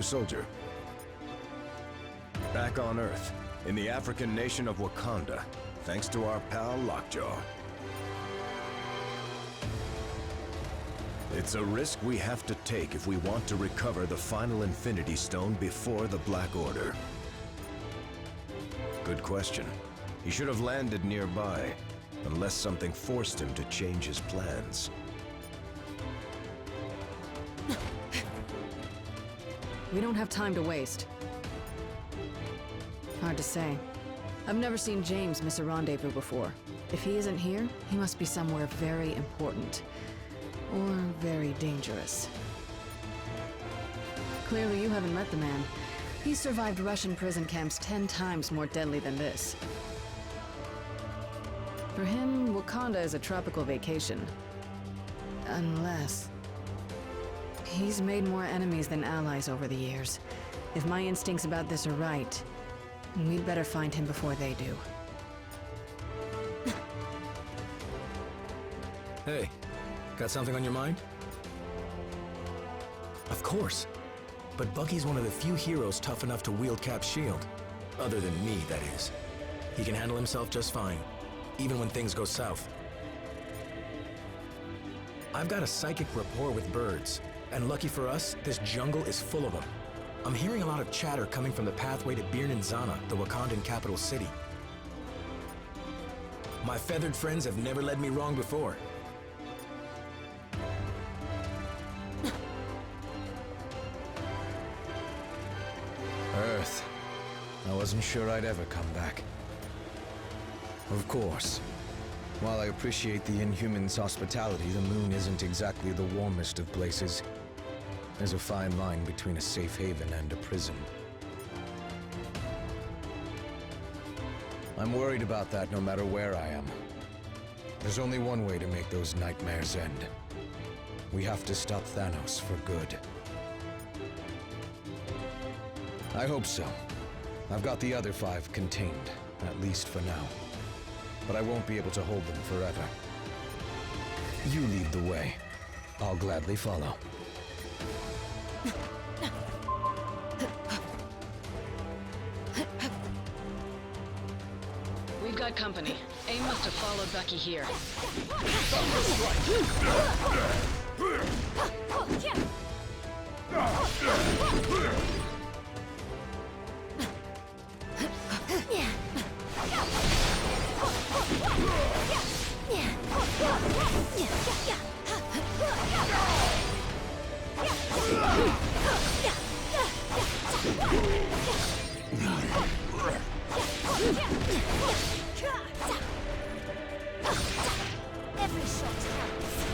soldier. Back on Earth, in the African nation of Wakanda, thanks to our pal Lockjaw. It's a risk we have to take if we want to recover the final Infinity Stone before the Black Order. Good question. He should have landed nearby, unless something forced him to change his plans. We don't have time to waste. Hard to say. I've never seen James miss a rendezvous before. If he isn't here, he must be somewhere very important. Or very dangerous. Clearly you haven't met the man. He's survived Russian prison camps 10 times more deadly than this. For him, Wakanda is a tropical vacation. Unless... he's made more enemies than allies over the years. If my instincts about this are right, we'd better find him before they do. Hey, got something on your mind? Of course. But Bucky's one of the few heroes tough enough to wield Cap's shield. Other than me, that is. He can handle himself just fine, even when things go south. I've got a psychic rapport with birds, and lucky for us, this jungle is full of them. I'm hearing a lot of chatter coming from the pathway to Birnin-Zana, the Wakandan capital city. My feathered friends have never led me wrong before. Earth. I wasn't sure I'd ever come back. Of course. While I appreciate the Inhumans' hospitality, the moon isn't exactly the warmest of places. There's a fine line between a safe haven and a prison. I'm worried about that no matter where I am. There's only one way to make those nightmares end. We have to stop Thanos for good. I hope so. I've got the other 5 contained, at least for now. But I won't be able to hold them forever. You lead the way. I'll gladly follow. We've got company. AIM must have followed Bucky here. Every shot counts.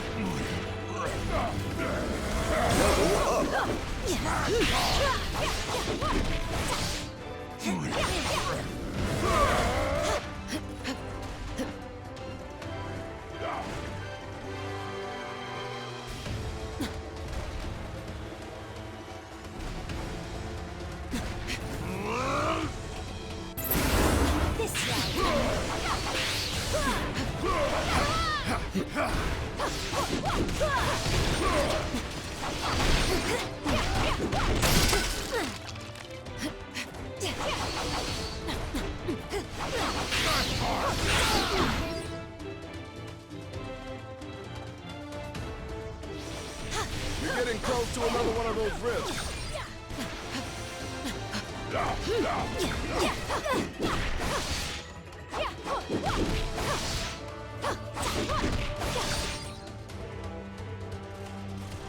You're getting close to another one of those ribs.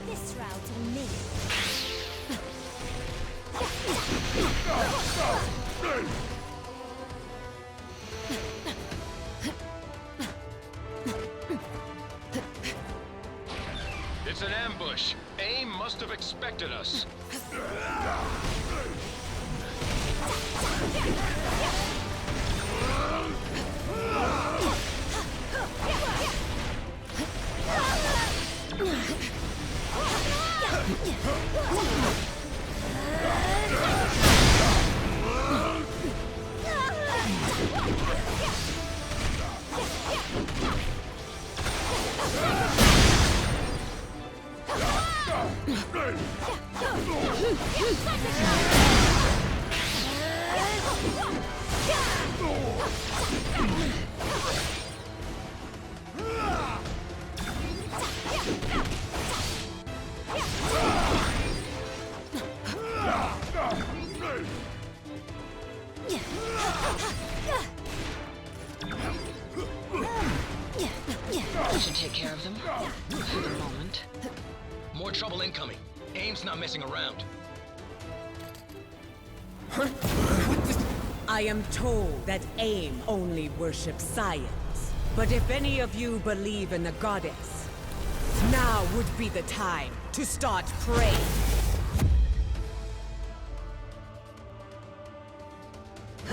This route's on me. It's an ambush. AIM must have expected us. should take care of them. For the moment. More trouble incoming. AIM's not messing around. I am told that AIM only worships science. But if any of you believe in the goddess, now would be the time to start praying.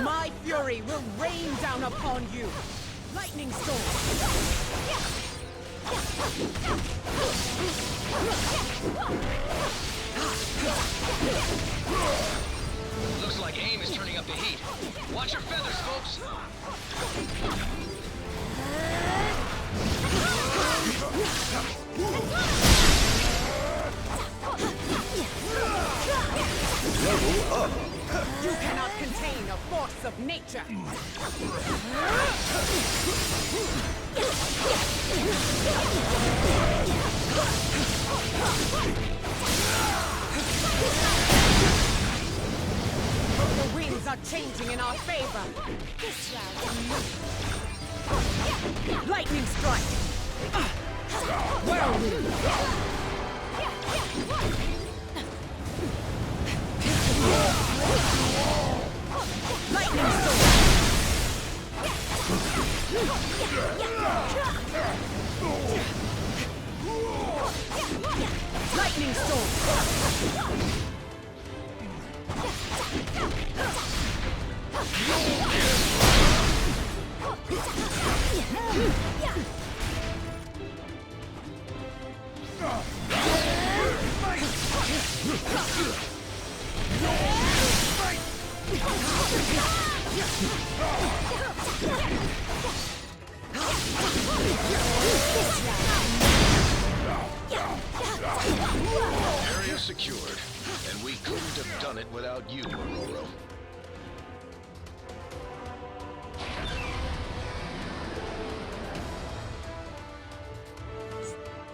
My fury will rain down upon you. Lightning storm. Looks like AIM is turning up the heat. Watch your feathers, folks! Level up! You cannot contain a force of nature! The winds are changing in our favor! This route will Lightning strike! Whirlwind! Lightning storm! Lightning storm! Area secured. And we couldn't have done it without you, Aurora.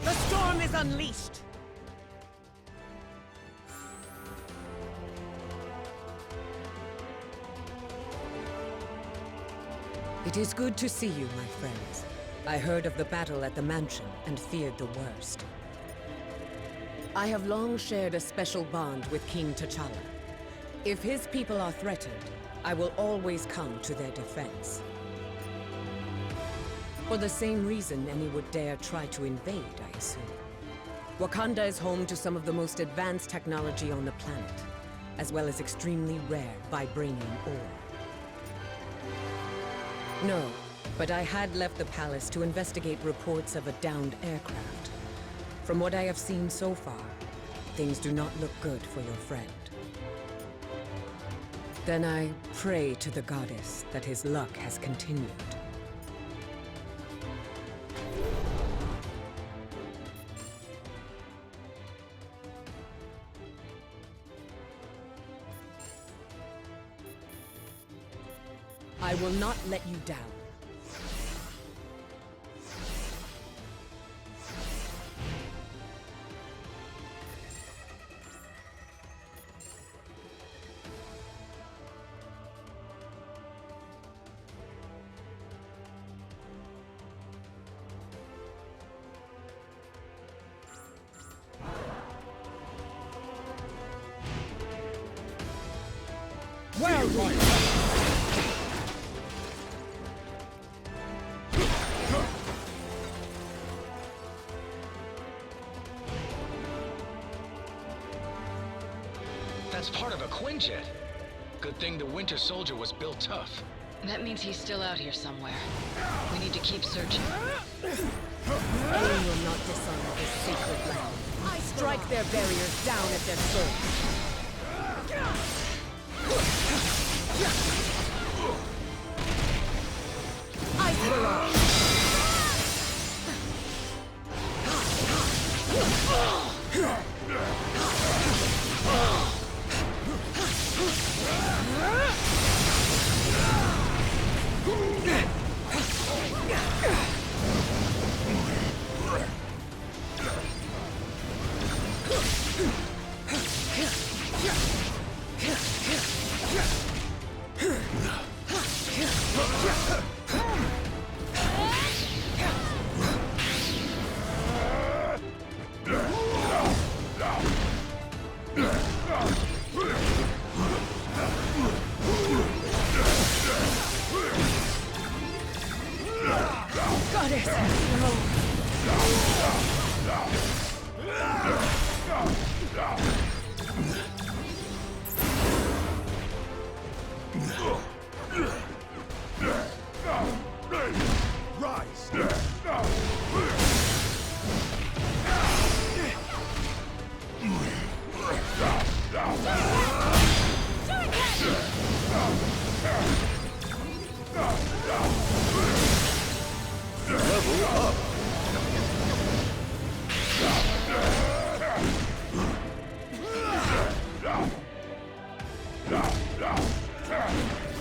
The storm is unleashed! It is good to see you, my friends. I heard of the battle at the mansion and feared the worst. I have long shared a special bond with King T'Challa. If his people are threatened, I will always come to their defense. For the same reason any would dare try to invade, I assume. Wakanda is home to some of the most advanced technology on the planet, as well as extremely rare vibranium ore. No, but I had left the palace to investigate reports of a downed aircraft. From what I have seen so far, things do not look good for your friend. Then I pray to the goddess that his luck has continued. I will not let you down. Whirlwind! That's part of a Quinjet. Good thing the Winter Soldier was built tough. That means he's still out here somewhere. We need to keep searching. AIM will not dishonor this sacred land. I strike their barriers down at their source. Ice barrage!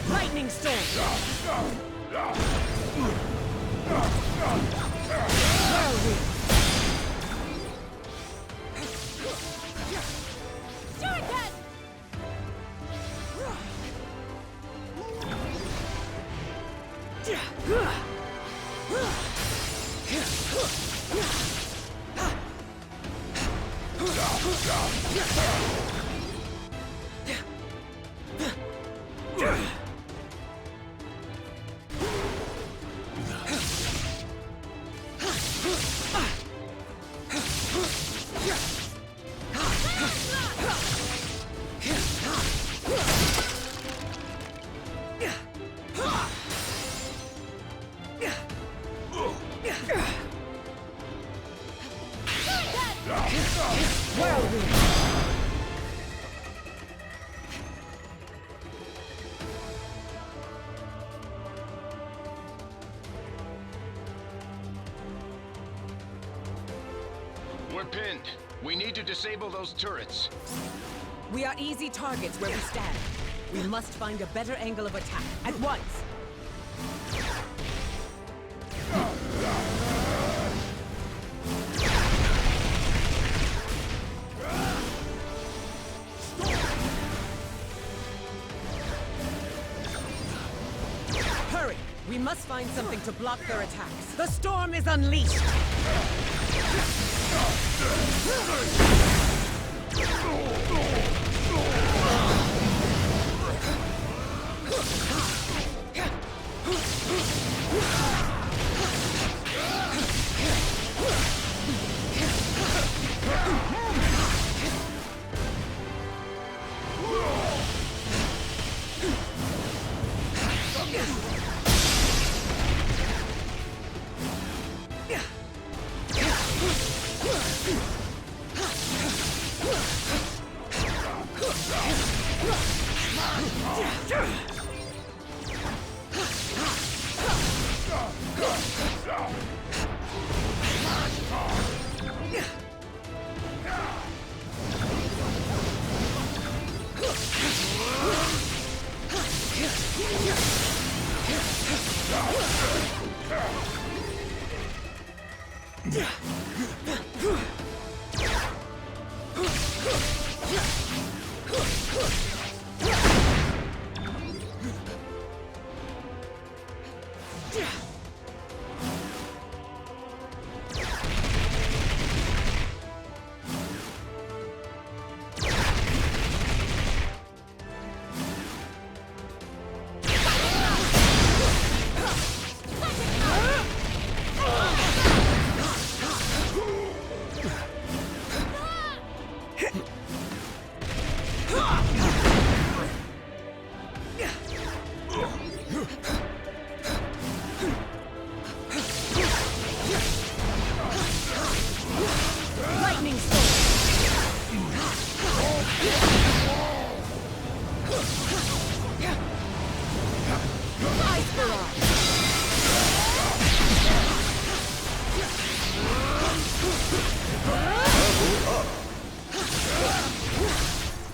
Lightning storm! We're pinned. We need to disable those turrets. We are easy targets where we stand. We must find a better angle of attack, at once! Hurry! We must find something to block their attacks. The storm is unleashed!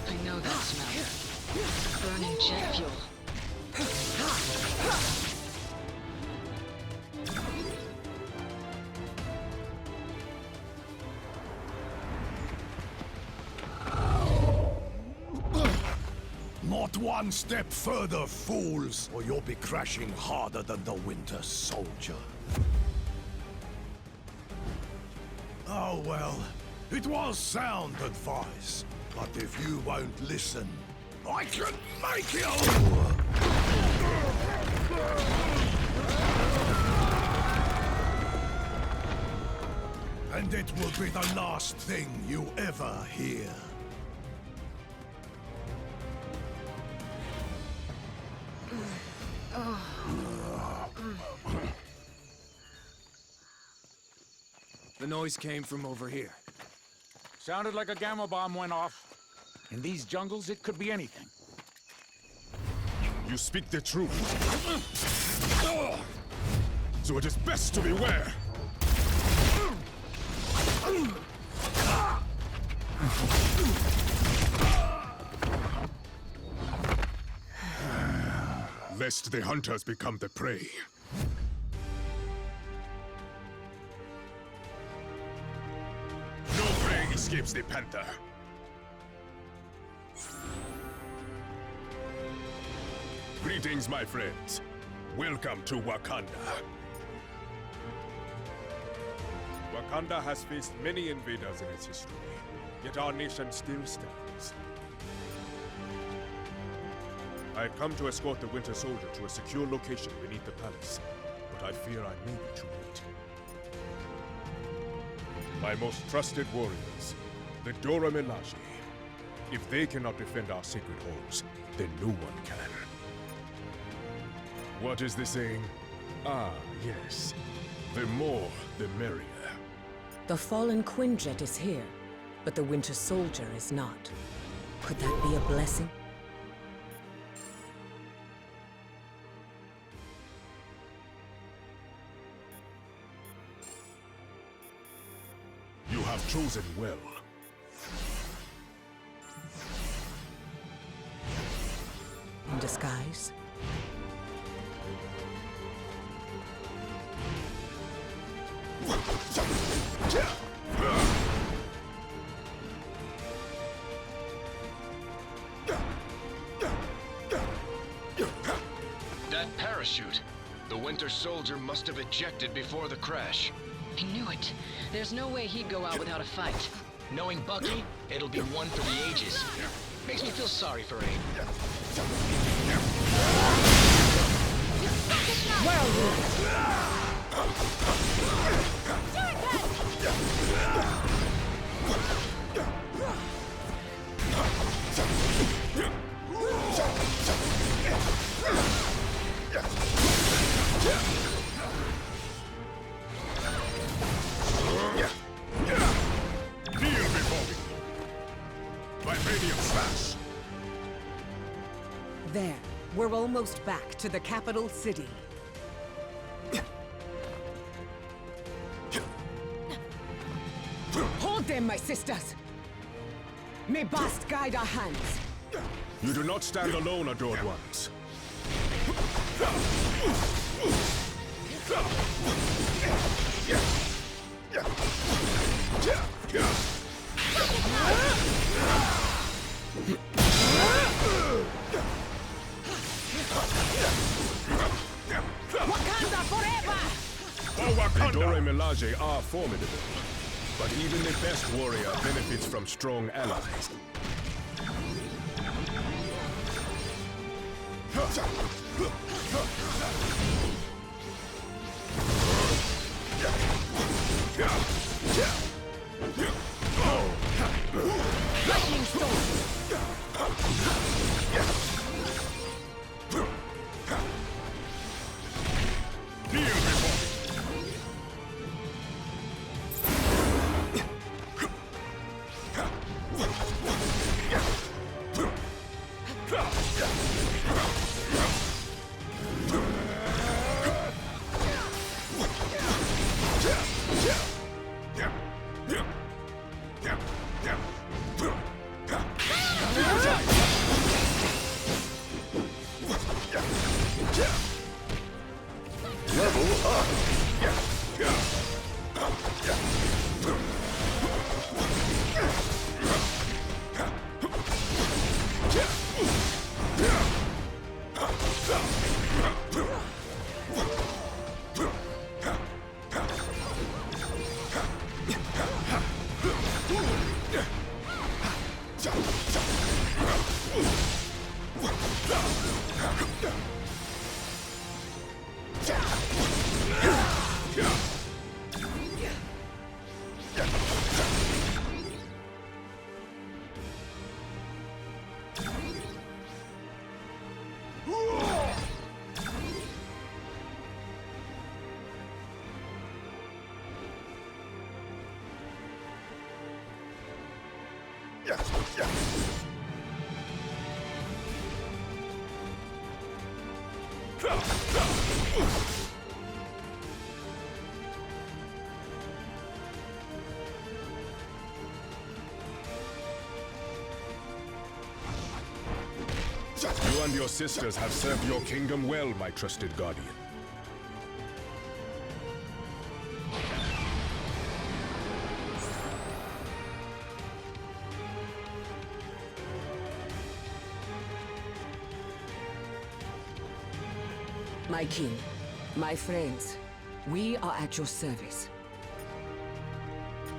I know that smell. Burning jet fuel. Not one step further, fools, or you'll be crashing harder than the Winter Soldier. Oh well, it was sound advice, but if you won't listen, I can make you! And it will be the last thing you ever hear. The noise came from over here. Sounded like a gamma bomb went off. In these jungles, it could be anything. You speak the truth. So it is best to beware. Lest the hunters become the prey. No prey escapes the panther. Greetings, my friends. Welcome to Wakanda. Wakanda has faced many invaders in its history, yet our nation still stands. I had come to escort the Winter Soldier to a secure location beneath the palace, but I fear I may be too late. My most trusted warriors, the Dora Milaje. If they cannot defend our sacred halls, then no one can. What is the saying? Ah, yes. The more, the merrier. The fallen Quinjet is here, but the Winter Soldier is not. Could that be a blessing? You have chosen well. In disguise? That parachute. The Winter Soldier must have ejected before the crash. I knew it. There's no way he'd go out without a fight. Knowing Bucky, it'll be one for the ages. Makes me feel sorry for Abe. Kneel before me. Vibranium slash. There. We're almost back to the capital city. Hold them, my sisters! May Bast guide our hands. You do not stand alone, adored ones. Wakanda forever! The Dora Milaje are formidable, but even the best warrior benefits from strong allies. Lightning storm! Kneel before me. You and your sisters have served your kingdom well, my trusted guardian. My king, my friends, we are at your service.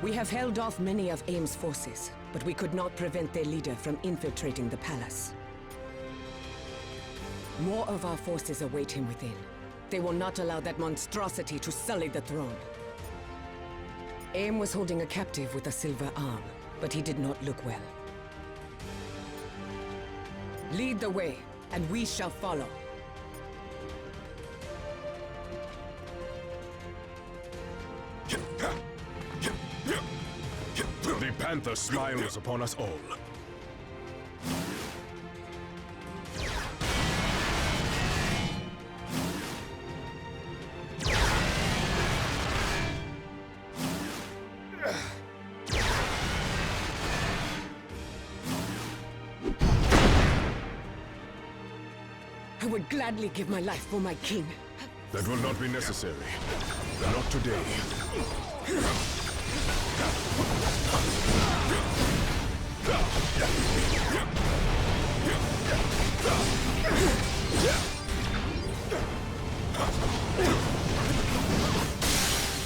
We have held off many of AIM's forces, but we could not prevent their leader from infiltrating the palace. More of our forces await him within. They will not allow that monstrosity to sully the throne. AIM was holding a captive with a silver arm, but he did not look well. Lead the way, and we shall follow. The Panther smiles upon us all. I would gladly give my life for my king. That will not be necessary. Not today.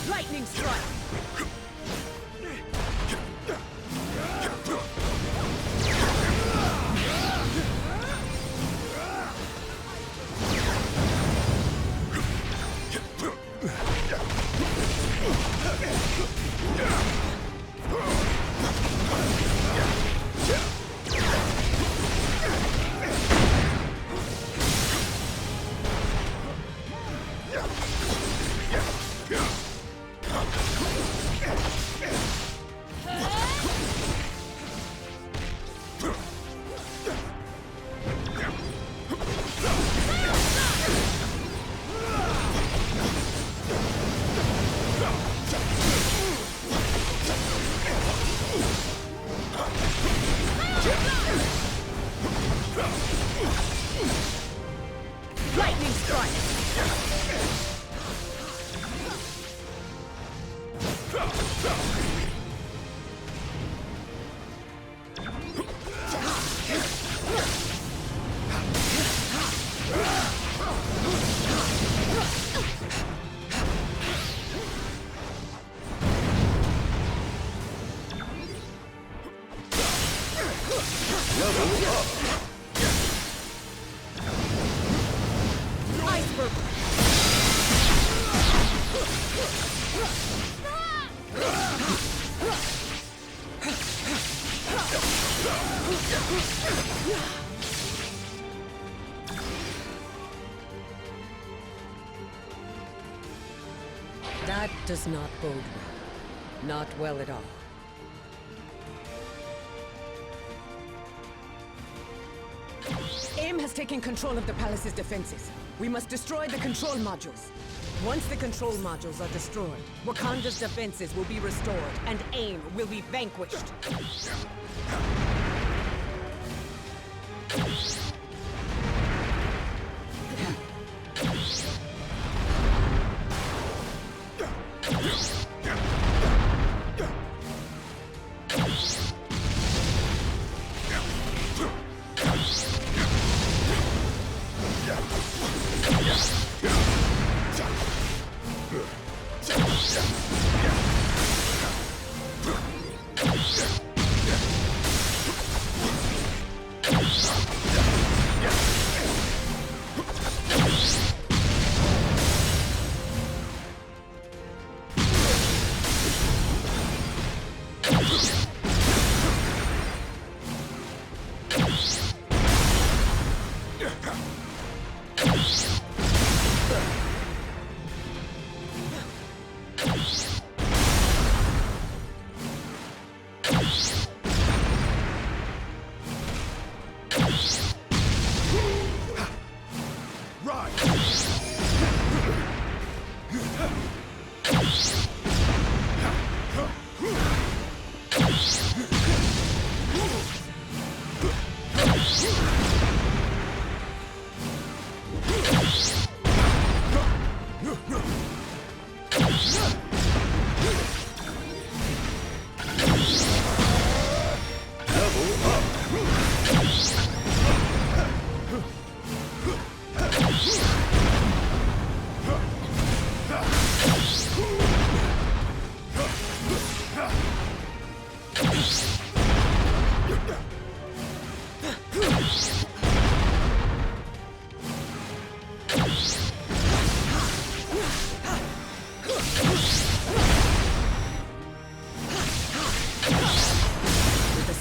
Lightning strike! Lightning strike! Iceberg! That does not bode well. Not well at all. AIM has taken control of the palace's defenses. We must destroy the control modules. Once the control modules are destroyed, Wakanda's defenses will be restored, and AIM will be vanquished.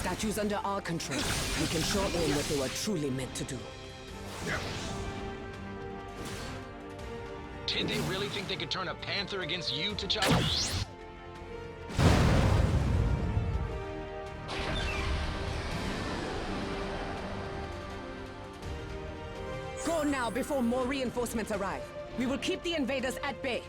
Statues under our control, we can show all what they were truly meant to do. Did they really think they could turn a panther against you, T'Challa? Go now before more reinforcements arrive. We will keep the invaders at bay.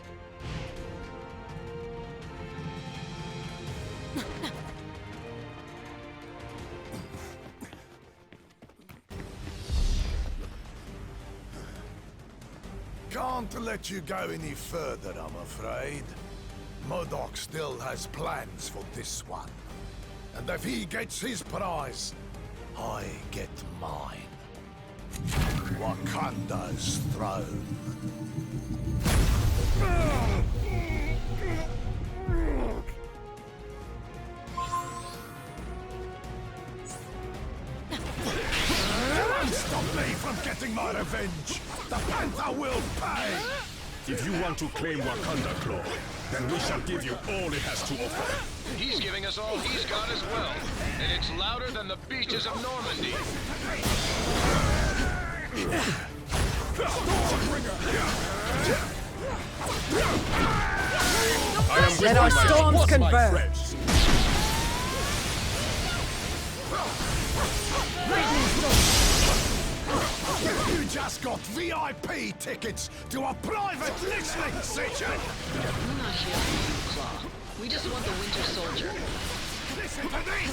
Can't let you go any further, I'm afraid. MODOK still has plans for this one. And if he gets his prize, I get mine. Wakanda's throne. Stop me from getting my revenge! The Panther will pay! If you want to claim Wakanda, Claw, then we shall give you all it has to offer. He's giving us all he's got as well. And it's louder than the beaches of Normandy. Let our storms converge. You just got VIP tickets to a private listening session! We're not here for you, Claw. We just want the Winter Soldier. Listen to this!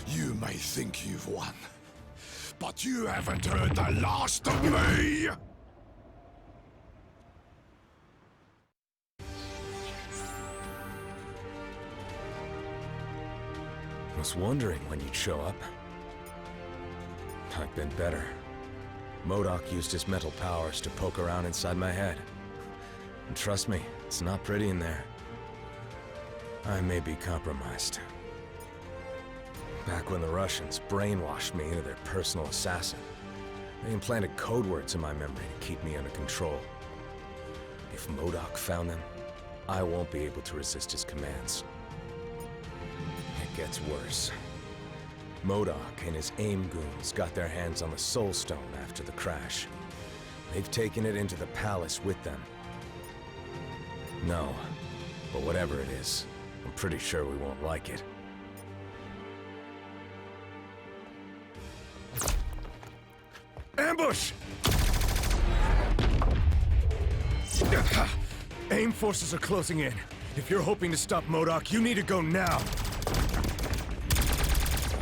You may think you've won, but you haven't heard the last of me! Was wondering when you'd show up. I've been better. MODOK used his mental powers to poke around inside my head. And trust me, it's not pretty in there. I may be compromised. Back when the Russians brainwashed me into their personal assassin, they implanted code words in my memory to keep me under control. If MODOK found them, I won't be able to resist his commands. It gets worse. MODOK and his AIM goons got their hands on the Soul Stone after the crash. They've taken it into the palace with them. No, but whatever it is, I'm pretty sure we won't like it. Ambush! AIM forces are closing in. If you're hoping to stop MODOK, you need to go now.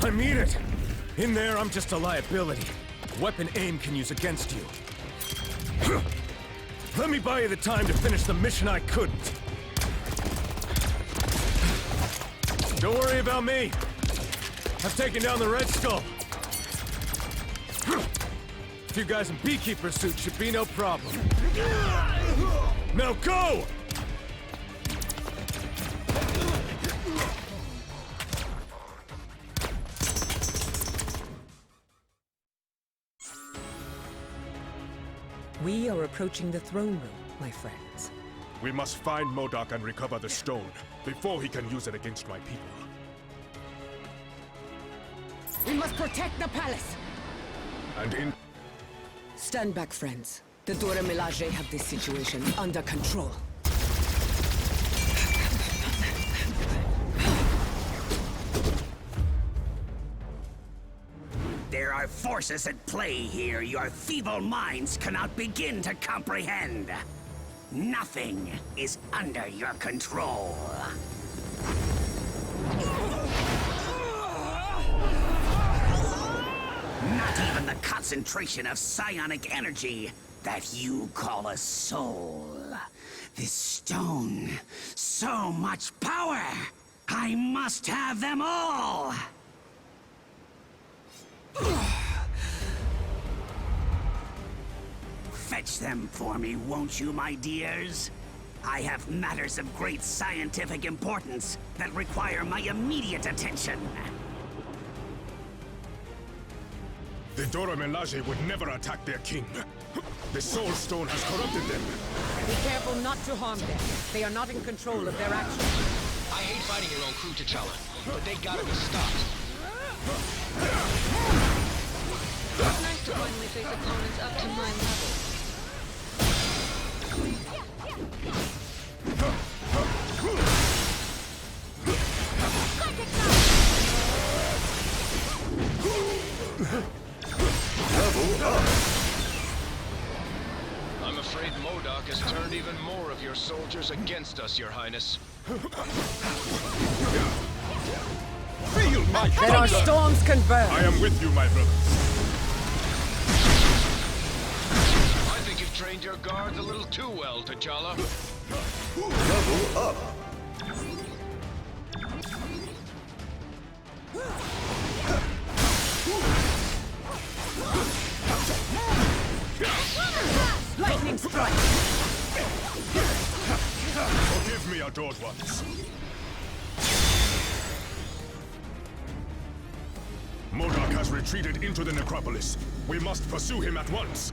I mean it! In there, I'm just a liability. Weapon aim can use against you. Let me buy you the time to finish the mission I couldn't. Don't worry about me. I've taken down the Red Skull. A few guys in beekeeper suits should be no problem. Now go! We are approaching the throne room, my friends. We must find MODOK and recover the stone before he can use it against my people. We must protect the palace! And in... Stand back, friends. The Dora Milaje have this situation under control. There are forces at play here your feeble minds cannot begin to comprehend. Nothing is under your control. Not even the concentration of psionic energy that you call a soul. This stone, so much power! I must have them all! Fetch them for me, won't you, my dears? I have matters of great scientific importance that require my immediate attention. The Dora Milaje would never attack their king. The Soul Stone has corrupted them. Be careful not to harm them. They are not in control of their actions. I hate fighting your own crew, T'Challa, but they gotta be stopped. It's nice to finally face opponents up to my level. I'm afraid MODOK has turned even more of your soldiers against us, Your Highness. Feel my Let our storms converge! I am with you, my brothers. I think you've trained your guards a little too well, T'Challa. Level up. Lightning strike! Forgive me, adored ones. MODOK has retreated into the necropolis. We must pursue him at once.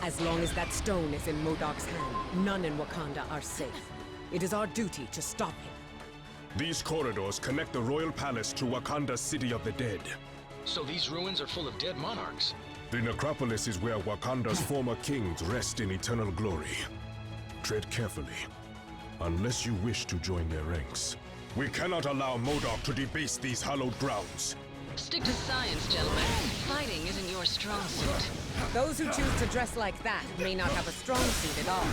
As long as that stone is in MODOK's hand, none in Wakanda are safe. It is our duty to stop him. These corridors connect the royal palace to Wakanda's city of the dead. So these ruins are full of dead monarchs. The necropolis is where Wakanda's former kings rest in eternal glory. Tread carefully, unless you wish to join their ranks. We cannot allow MODOK to debase these hallowed grounds. Stick to science, gentlemen. Fighting isn't your strong suit. Those who choose to dress like that may not have a strong suit at all.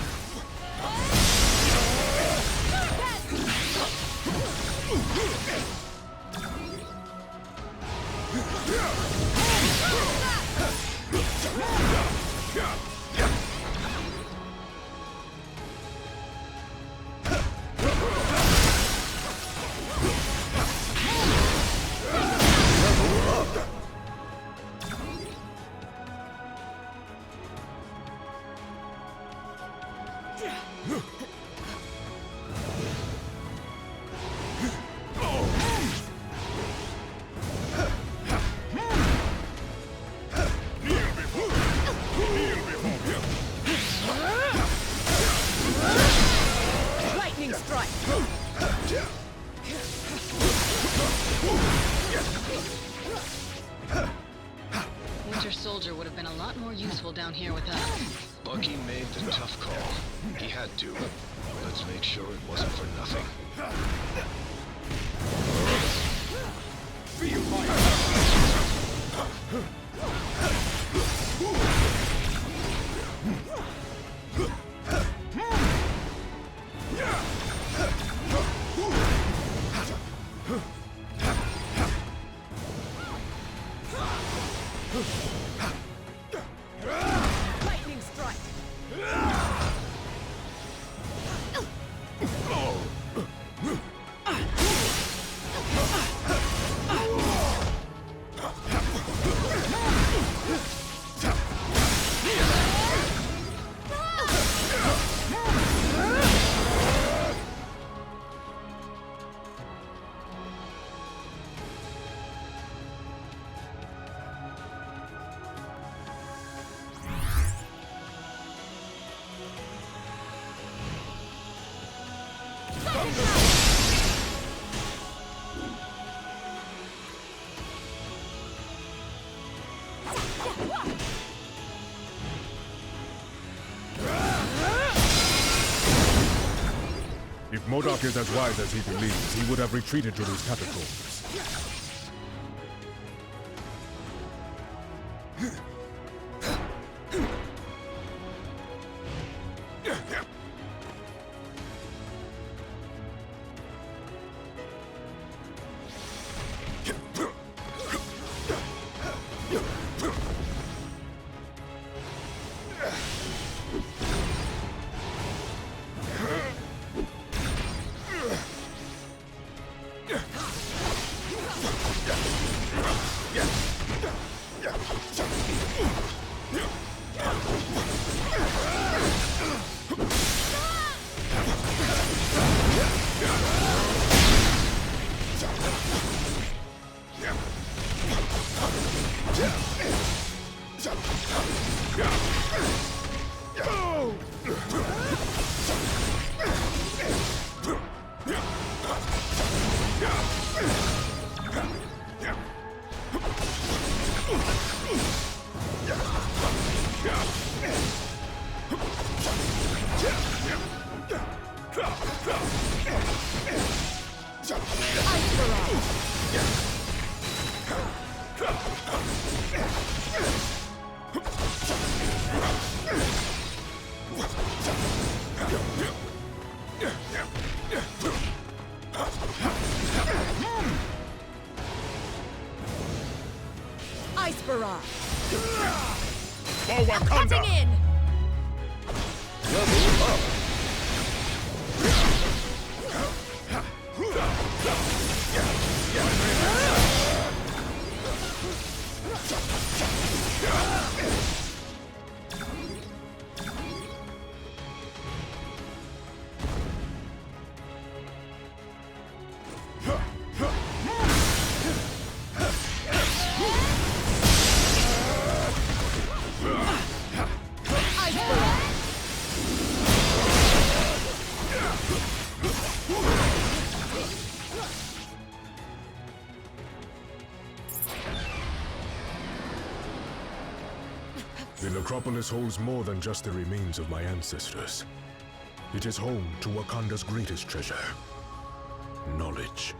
Lightning strike! Winter Soldier would have been a lot more useful down here with us. Bucky made the tough call. He had to. Let's make sure it wasn't for nothing. Feel my... If MODOK is as wise as he believes, he would have retreated to these catacombs. Ice barrage! For Wakanda! Cutting in! Level up! The necropolis holds more than just the remains of my ancestors. It is home to Wakanda's greatest treasure, knowledge.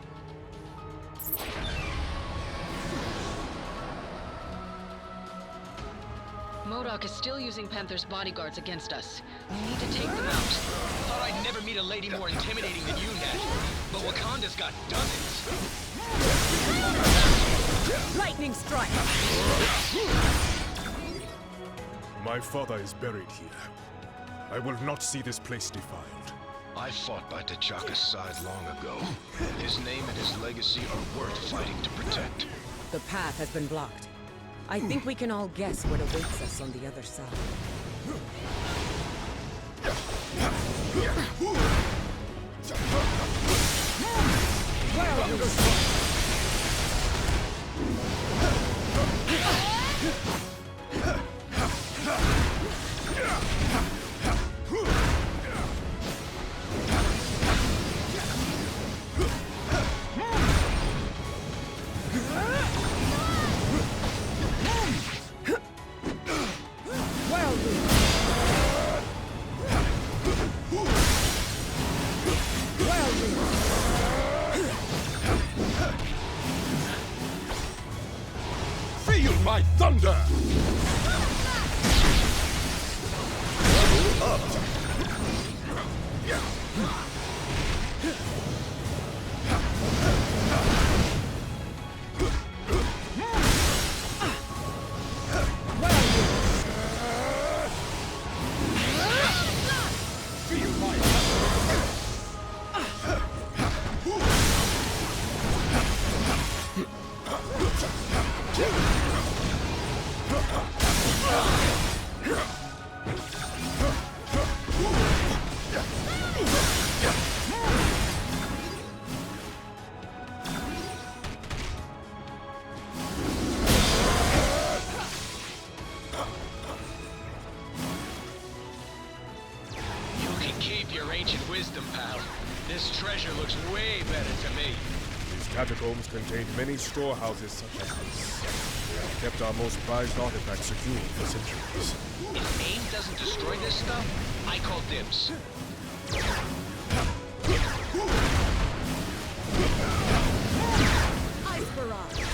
MODOK is still using Panther's bodyguards against us. We need to take them out. Thought I'd never meet a lady more intimidating than you, Nat. But Wakanda's got dozens. Lightning strike! My father is buried here. I will not see this place defiled. I fought by T'Chaka's side long ago. His name and his legacy are worth fighting to protect. The path has been blocked. I think we can all guess what awaits us on the other side. Feel my thunder! Level up! Feel my thunder! Keep your ancient wisdom, pal. This treasure looks way better to me. These catacombs contained many storehouses such as this. They have kept our most prized artifacts secure for centuries. If AIM doesn't destroy this stuff, I call dibs. Ice barrage!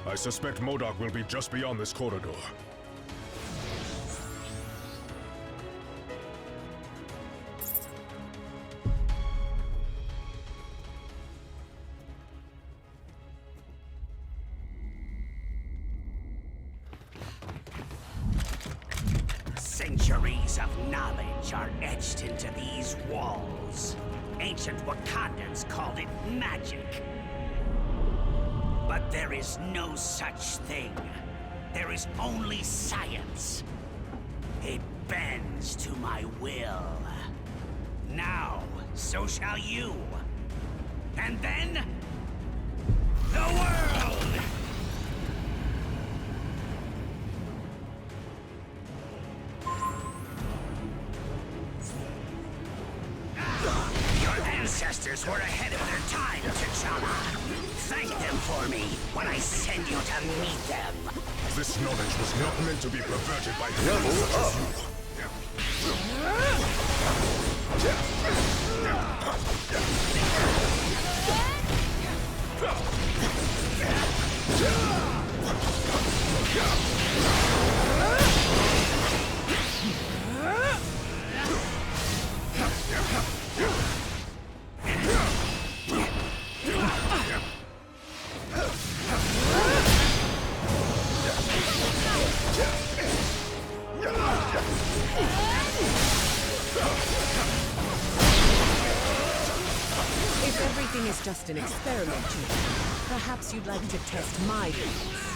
I suspect MODOK will be just beyond this corridor. Centuries of knowledge are etched into these walls. Ancient Wakandans called it magic. But there is no such thing. There is only science. It bends to my will. Now, so shall you. And then, the world! Your ancestors were ahead of their time, T'Challa. Thank them for me when I send you to meet them. This knowledge was not meant to be perverted by devils such as you. If everything is just an experiment, Judy, perhaps you'd like to test my limits.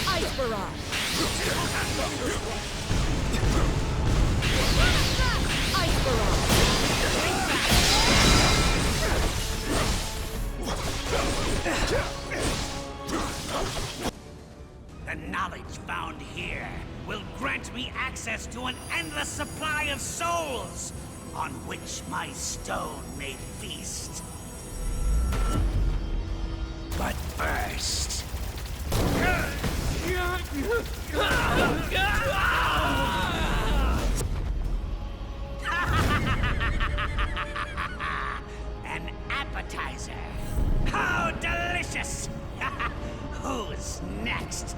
Ice barrage! Ice barrage! The knowledge found here will grant me access to an endless supply of souls, on which my stone may feast. But first... An appetizer. How delicious! Who's next?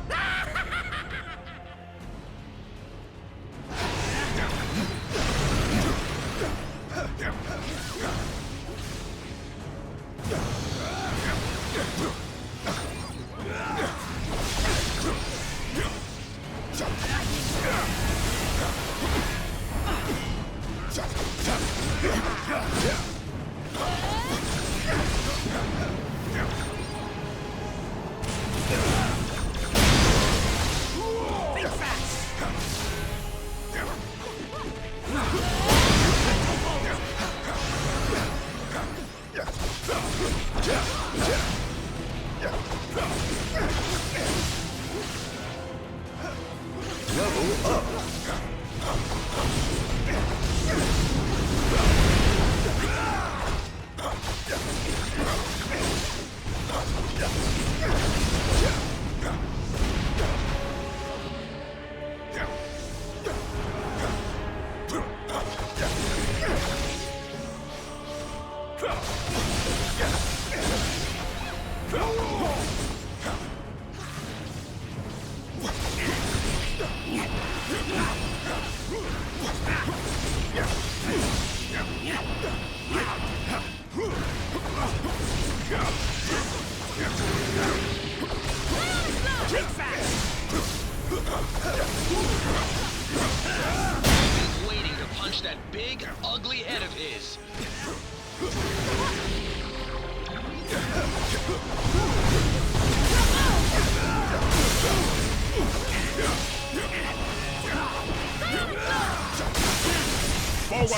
Been waiting to punch that big, ugly head of his.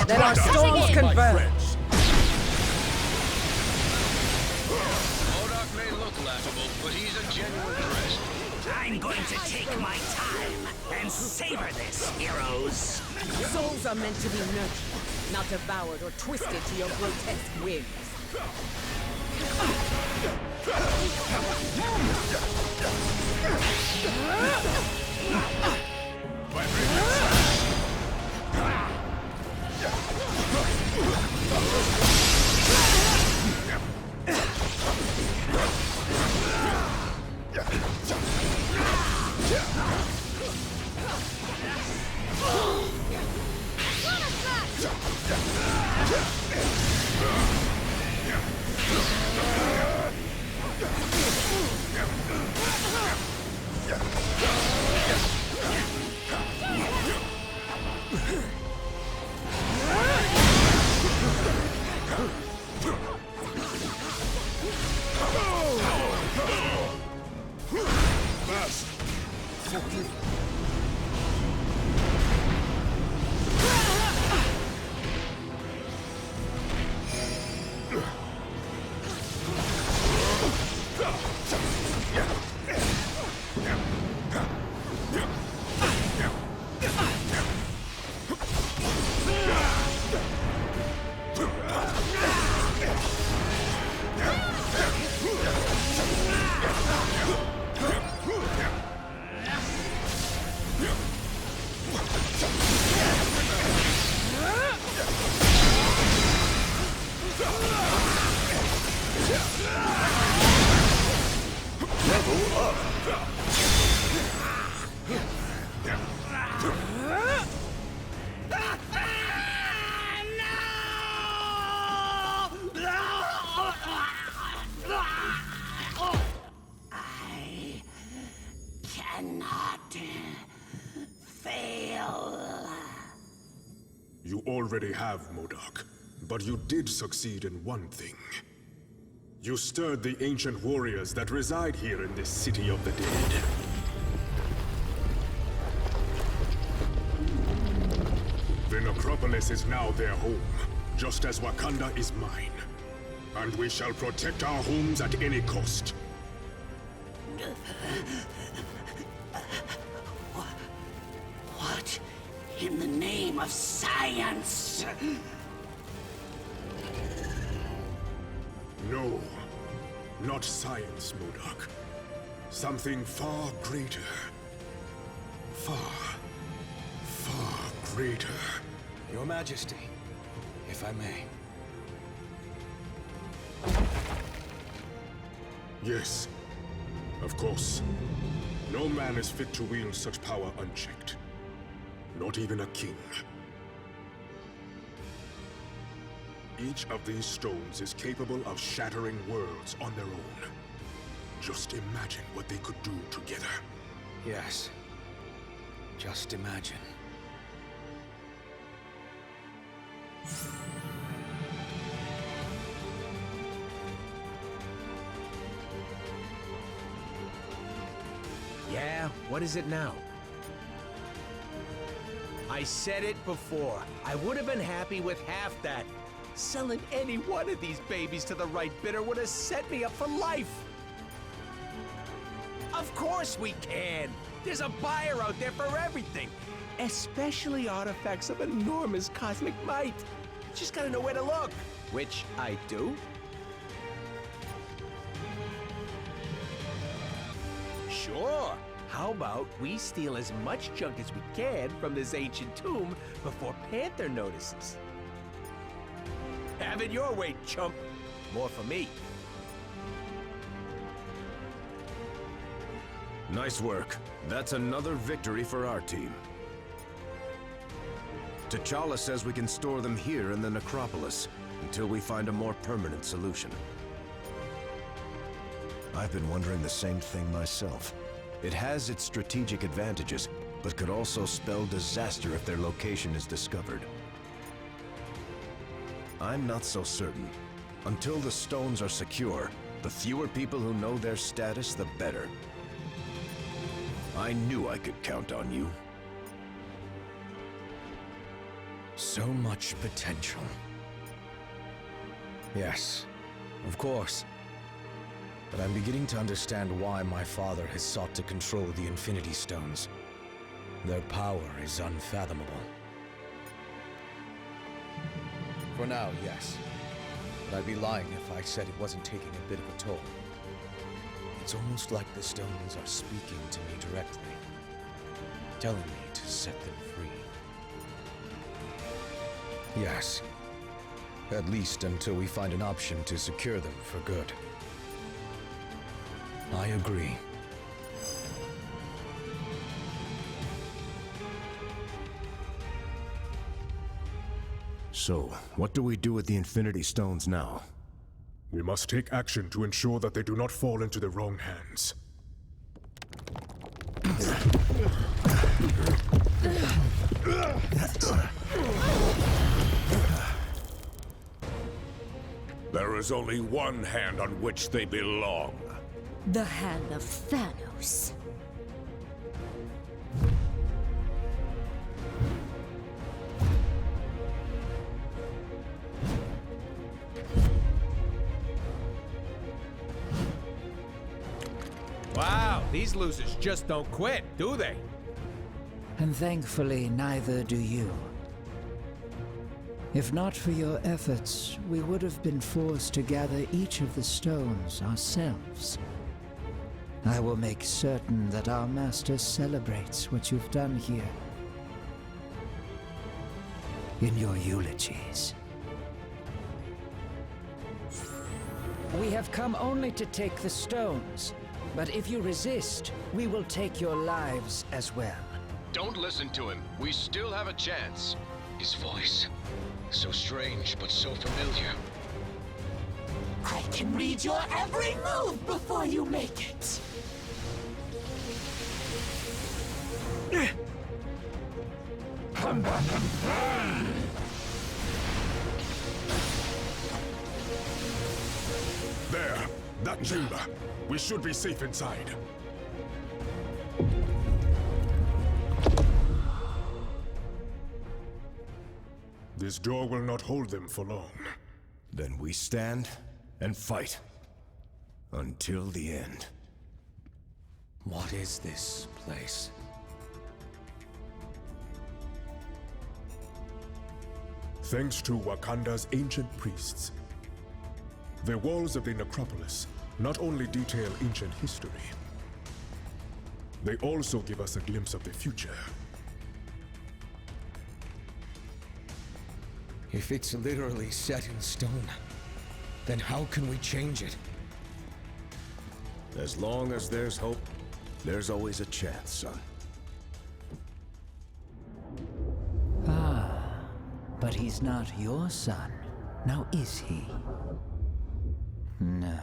Let our storms converge. MODOK may look laughable, but he's a genuine threat. I'm going to take my time and savor this, heroes. Souls are meant to be nurtured, not devoured or twisted to your grotesque whims. You already have, MODOK, but you did succeed in one thing. You stirred the ancient warriors that reside here in this city of the dead. The necropolis is now their home, just as Wakanda is mine. And we shall protect our homes at any cost. What in the name of science? No, not science, MODOK. Something far greater. Far greater. Your Majesty, if I may. Yes, of course. No man is fit to wield such power unchecked. Not even a king. Each of these stones is capable of shattering worlds on their own. Just imagine what they could do together. Yes. Just imagine. Yeah, what is it now? I said it before. I would have been happy with half that. Selling any one of these babies to the right bidder would have set me up for life. Of course we can. There's a buyer out there for everything. Especially artifacts of enormous cosmic might. Just gotta know where to look. Which I do. Sure. How about we steal as much junk as we can from this ancient tomb before Panther notices? Have it your way, chump. More for me. Nice work. That's another victory for our team. T'Challa says we can store them here in the necropolis until we find a more permanent solution. I've been wondering the same thing myself. It has its strategic advantages, but could also spell disaster if their location is discovered. I'm not so certain. Until the stones are secure, the fewer people who know their status, the better. I knew I could count on you. So much potential. Yes, of course. But I'm beginning to understand why my father has sought to control the Infinity Stones. Their power is unfathomable. For now, yes. But I'd be lying if I said it wasn't taking a bit of a toll. It's almost like the stones are speaking to me directly, telling me to set them free. Yes. At least until we find an option to secure them for good. I agree. So, what do we do with the Infinity Stones now? We must take action to ensure that they do not fall into the wrong hands. There is only one hand on which they belong. The hand of Thanos. Wow, these losers just don't quit, do they? And thankfully, neither do you. If not for your efforts, we would have been forced to gather each of the stones ourselves. I will make certain that our master celebrates what you've done here. In your eulogies. We have come only to take the stones, but if you resist, we will take your lives as well. Don't listen to him. We still have a chance. His voice. So strange, but so familiar. I can read your every move before you make it. There! That chamber! We should be safe inside. This door will not hold them for long. Then we stand and fight. Until the end. What is this place? Thanks to Wakanda's ancient priests. The walls of the necropolis not only detail ancient history, they also give us a glimpse of the future. If it's literally set in stone, then how can we change it? As long as there's hope, there's always a chance, son. But he's not your son, now is he? No.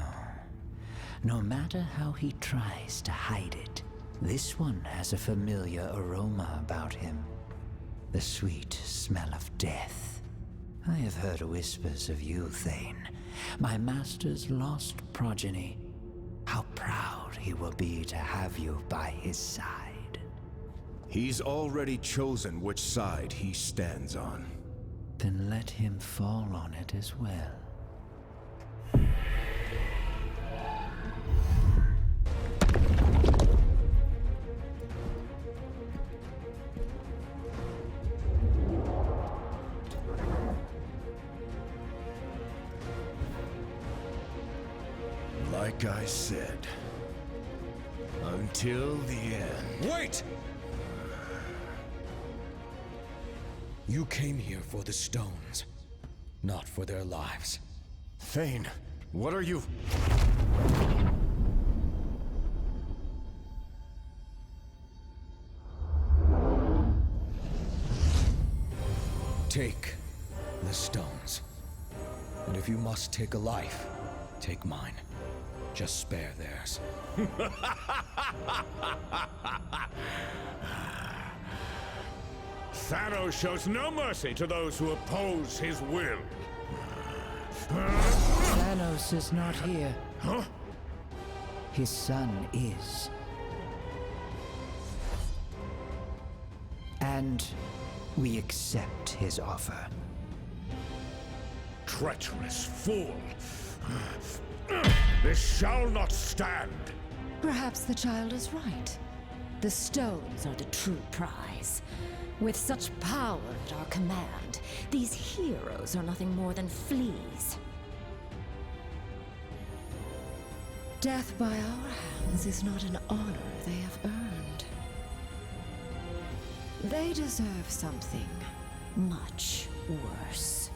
No matter how he tries to hide it, this one has a familiar aroma about him. The sweet smell of death. I have heard whispers of you, Thane, my master's lost progeny. How proud he will be to have you by his side. He's already chosen which side he stands on. Then let him fall on it as well. Like I said, until the end. Wait! You came here for the stones, not for their lives. Thane, what are you? Take the stones. And if you must take a life, take mine. Just spare theirs. Thanos shows no mercy to those who oppose his will. Thanos is not here. Huh? His son is. And we accept his offer. Treacherous fool! This shall not stand! Perhaps the child is right. The stones are the true prize. With such power at our command, these heroes are nothing more than fleas. Death by our hands is not an honor they have earned. They deserve something much worse.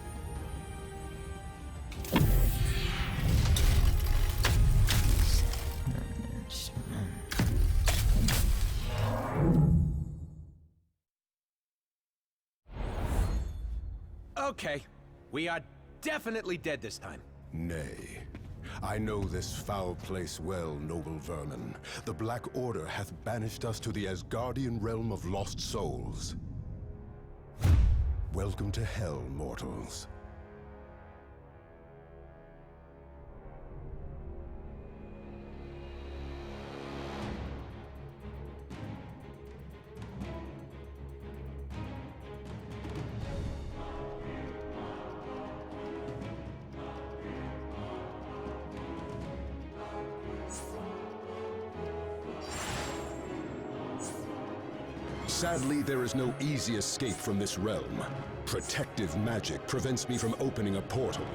Okay, we are definitely dead this time. Nay. I know this foul place well, noble vermin. The Black Order hath banished us to the Asgardian realm of lost souls. Welcome to hell, mortals. Sadly, there is no easy escape from this realm. Protective magic prevents me from opening a portal.